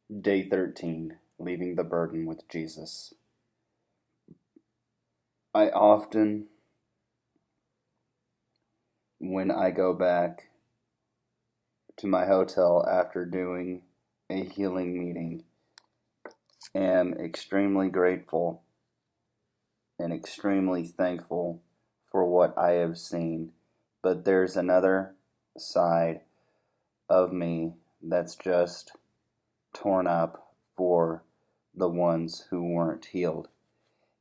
Day 13, Leaving the Burden with Jesus. I often, when I go back to my hotel after doing a healing meeting, am extremely grateful and extremely thankful for what I have seen. But there's another side of me that's just torn up for the ones who weren't healed.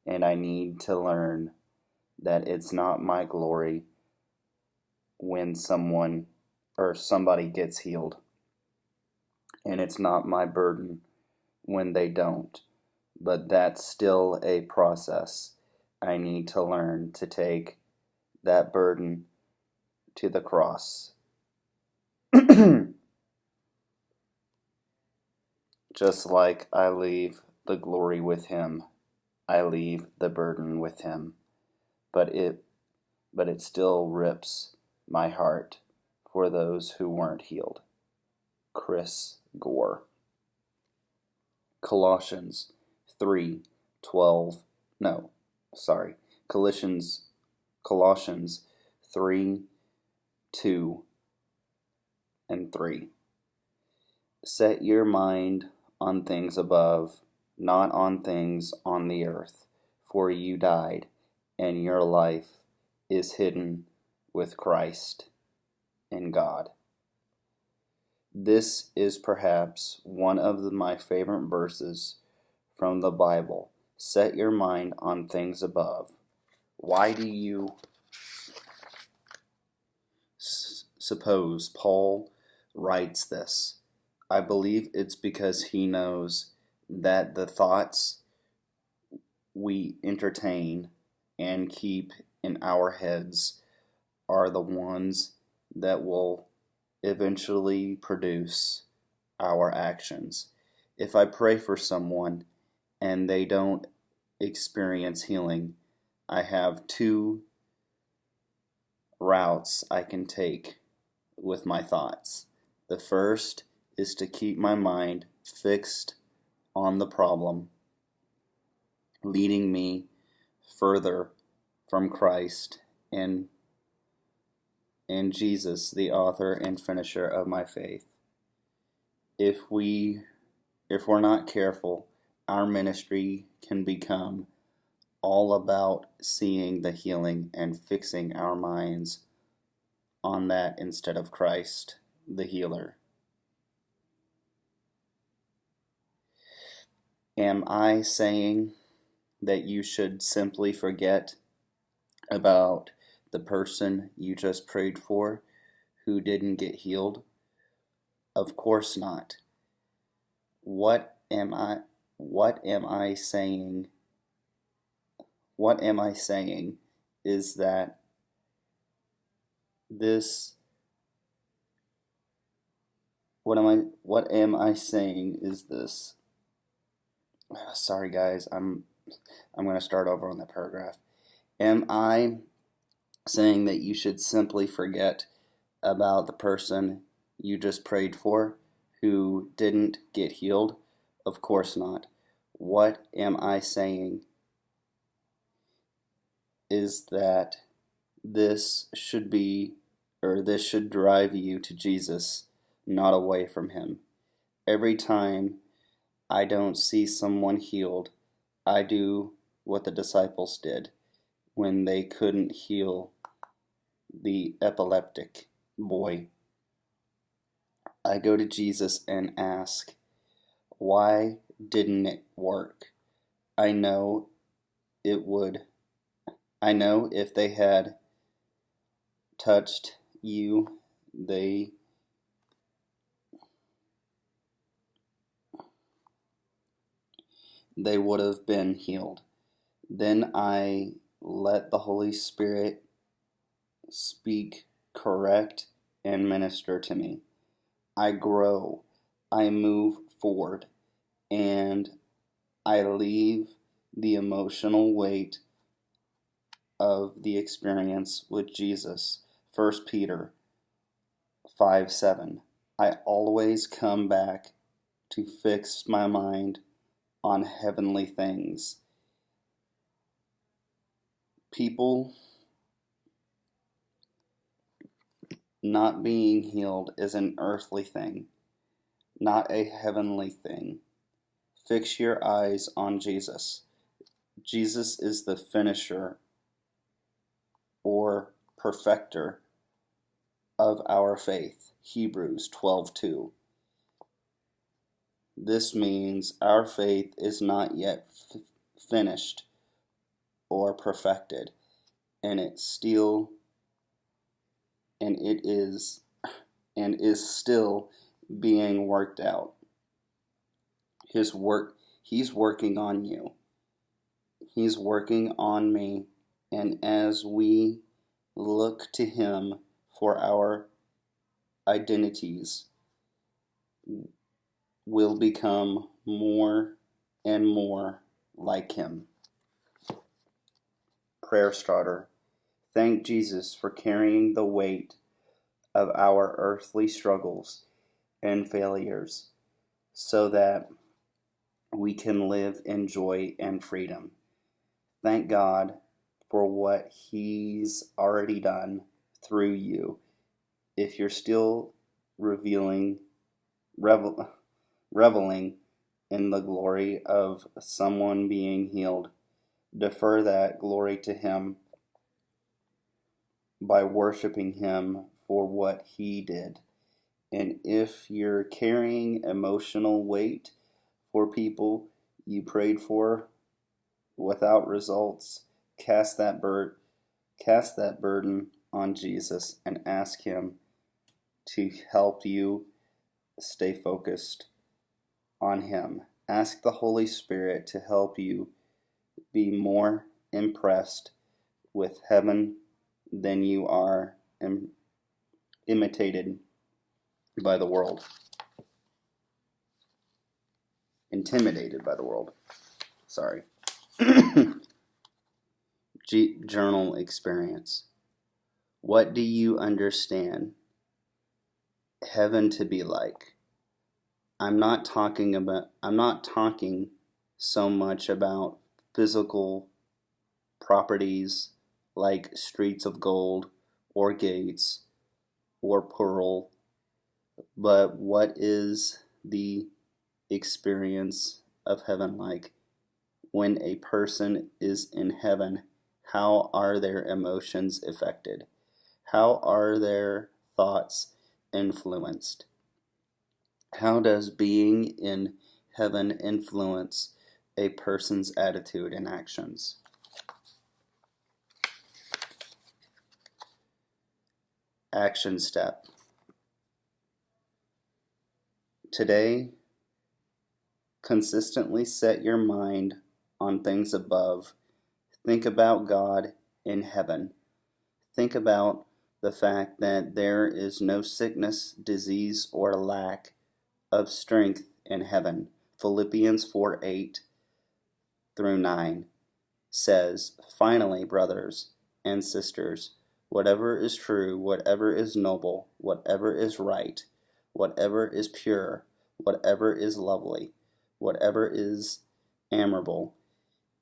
And I need to learn that it's not my glory when someone or somebody gets healed, and it's not my burden when they don't. But that's still a process. I need to learn to take that burden to the cross. Just like I leave the glory with him, I leave the burden with him. But it still rips my heart for those who weren't healed. Chris Gore. Colossians 3:12. No, sorry. Colossians 3:2 and 3. Set your mind on things above, not on things on the earth, for you died, and your life is hidden with Christ in God. This is perhaps one of my favorite verses from the Bible. Set your mind on things above. Why do you suppose Paul writes this? I believe it's because he knows that the thoughts we entertain and keep in our heads are the ones that will eventually produce our actions. If I pray for someone and they don't experience healing, I have two routes I can take with my thoughts. The first is to keep my mind fixed on the problem, leading me further from Christ and Jesus, the author and finisher of my faith. If we're not careful, our ministry can become all about seeing the healing and fixing our minds on that instead of Christ, the healer. Am I saying that you should simply forget about the person you just prayed for who didn't get healed? Of course not. What am I saying? What am I saying is that what am I saying is this. Sorry guys, I'm going to start over on that paragraph. Am I saying that you should simply forget about the person you just prayed for who didn't get healed? Of course not. What am I saying is that this should drive you to Jesus, not away from him. Every time I don't see someone healed, I do what the disciples did when they couldn't heal the epileptic boy. I go to Jesus and ask, why didn't it work? I know it would. I know if they had touched you, they would have been healed. Then I let the Holy Spirit speak, correct, and minister to me. I grow, I move forward, and I leave the emotional weight of the experience with Jesus. 1 Peter 5:7. I always come back to fix my mind on heavenly things. People not being healed is an earthly thing, not a heavenly thing. Fix your eyes on Jesus. Jesus is the finisher or perfecter of our faith. Hebrews 12:2. This means our faith is not yet finished or perfected, and it is still being worked out. He's working on you. He's working on me, and as we look to him for our identities, will become more and more like him. Prayer starter. Thank Jesus for carrying the weight of our earthly struggles and failures so that we can live in joy and freedom. Thank God for what he's already done through you. If you're still reveling in the glory of someone being healed, defer that glory to him by worshiping him for what he did. And if you're carrying emotional weight for people you prayed for without results, cast that burden on Jesus and ask him to help you stay focused on him. Ask the Holy Spirit to help you be more impressed with heaven than you are intimidated by the world. Sorry. Journal experience. What do you understand heaven to be like? I'm not talking so much about physical properties like streets of gold or gates or pearl, but what is the experience of heaven like? When a person is in heaven, how are their emotions affected? How are their thoughts influenced? How does being in heaven influence a person's attitude and actions? Action step. Today, consistently set your mind on things above. Think about God in heaven. Think about the fact that there is no sickness, disease, or lack of strength in heaven. Philippians 4:8-9 says, "Finally, brothers and sisters, whatever is true, whatever is noble, whatever is right, whatever is pure, whatever is lovely, whatever is admirable,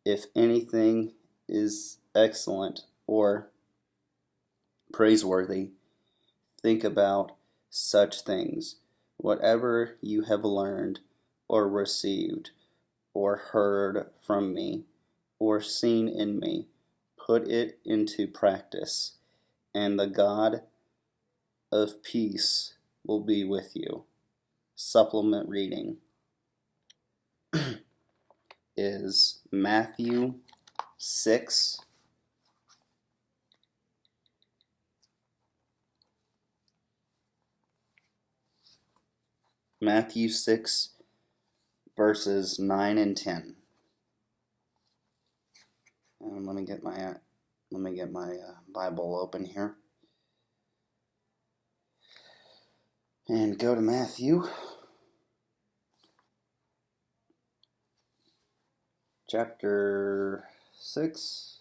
if anything is excellent or praiseworthy, think about such things. Whatever you have learned or received or heard from me or seen in me, put it into practice, and the God of peace will be with you." Supplement reading is Matthew 6, verses 9 and 10. And let me get my Bible open here. And go to Matthew chapter 6.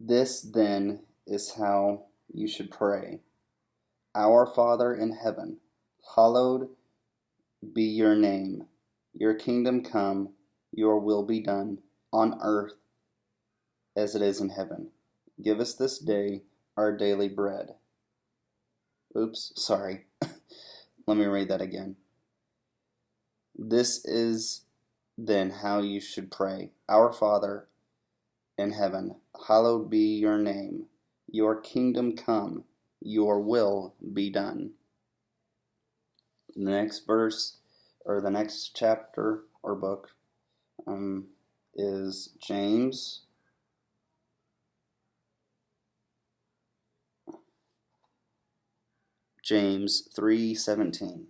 This, then, is how you should pray. Our Father in heaven, hallowed be your name. Your kingdom come, your will be done, on earth as it is in heaven. Give us this day our daily bread. Oops, sorry. Let me read that again. This is then how you should pray. Our Father in heaven, hallowed be your name. Your kingdom come, your will be done. The next verse, or the next chapter or book, is James. James 3:17.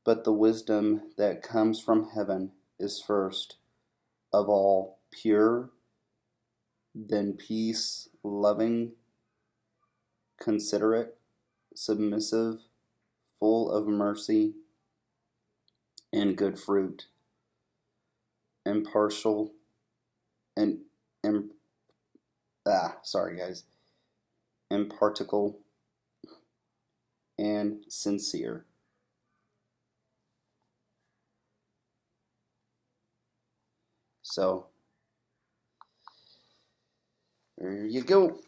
But the wisdom that comes from heaven is first of all pure, then peace, loving, considerate, submissive, full of mercy and good fruit, impartial and impartial and sincere. So there you go.